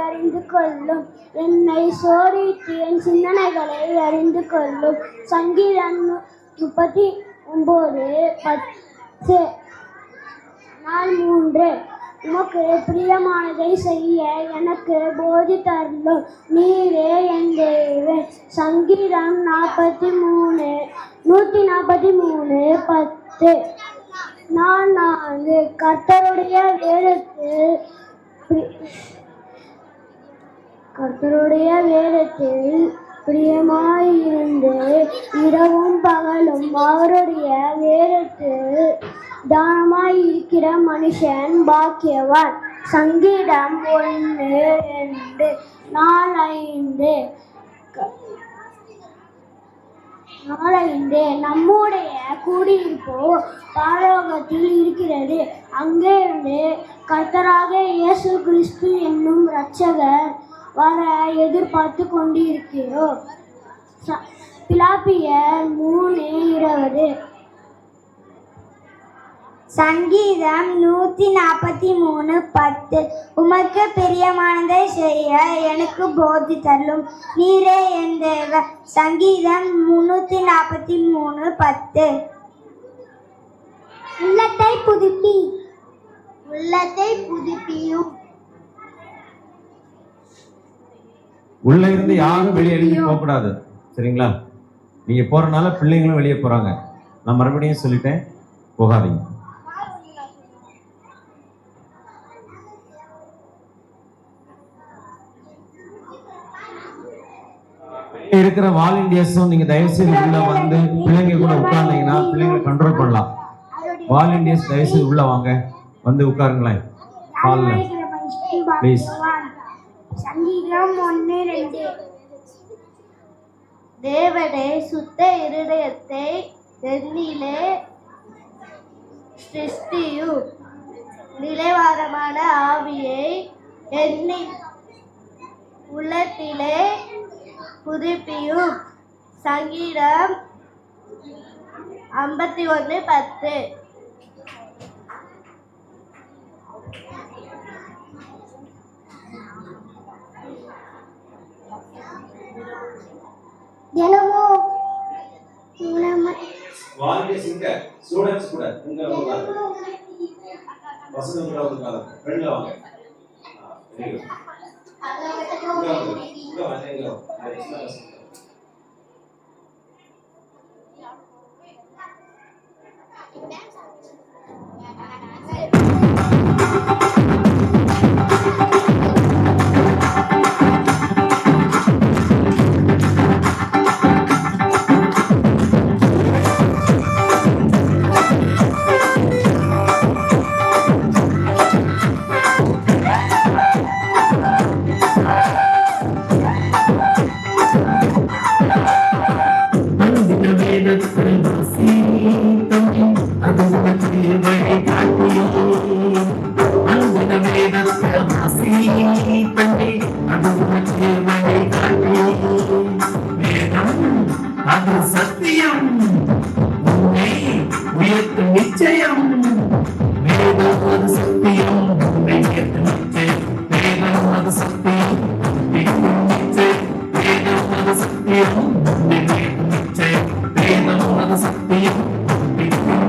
அறிந்து கொள்ளும். என்னை சோதித்து என் சிந்தனைகளை அறிந்து கொள்ளும். சங்கீதம் 39:10. நாள் 3. உமக்கு பிரியமானதை செய்ய எனக்கு போதி தரலும். நீரே என் தேவன். சங்கீதம் 143:10. நான் கர்த்தருடைய வேதத்தில் பிரியமாயிருந்து இரவும் பகலும் அவருடைய வேதத்தில் தானமாயிருக்கிற மனுஷன் பாக்கியவான். சங்கீதம் 1:2-4-5. நம்முடைய குடியிருப்போ பரலோகத்தில் இருக்கிறது. அங்கிருந்து கர்த்தராக இயேசு கிறிஸ்து என்னும் இரட்சகர் வர எதிர்பார்த்து கொண்டிருக்கிறோம். பிலிப்பியர் 3:20. சங்கீதம் 143:10. உமக்கு பிரியமானதை செய்ய எனக்கு போதி தரலும். நீரே என் தேவன். சங்கீதம் 343:10. உள்ளத்தை புதுப்பியும். உள்ள இருந்து யாரும் வெளியே எழுதி போக கூடாது. சரிங்களா? நீங்க போறனால பிள்ளைங்களும் வெளியே போறாங்க. நான் மறுபடியும் சொல்லிட்டேன், போகாதீங்க. இருக்கிற வாலண்டியர்ஸும் நீங்க தயவு செய்து உள்ள வந்து பிள்ளைங்க கூட உட்கார்ந்தீங்கன்னா பிள்ளைங்களை கண்ட்ரோல் பண்ணலாம். வாலண்டியர்ஸ் தயவு செய்து உள்ள வாங்க, வந்து உட்காருங்களேன் ஹால்ல ப்ளீஸ். சங்கீதம் 1:2. தேவனே சுத்த இருதயத்தை என்னிலே சிருஷ்டியும். நிலைவாரமான ஆவியை என்னை உள்ளத்திலே புதுப்பியும். சங்கீதம் 51:10. தினமும் வாலண்டியர்ஸ் இங்க ஸ்டூடண்ட்ஸ் கூட இங்க உட்காருங்க. பசங்க கூட உட்காருங்க. ஃப்ரெண்ட்ல வாங்க. Very good. இங்க வாங்க. அது சத்தியம், உன்னை உயர்த்தும் நிச்சயம். வேதம் அது சத்தியம், உன்னை உயர்த்தும் நிச்சயம். வேதம் அது சத்தியம், வேதம் அது சத்தியம், உன்னை உயர்த்தும் நிச்சயம். வேதம் அது சத்தியம், நிச்சயம்.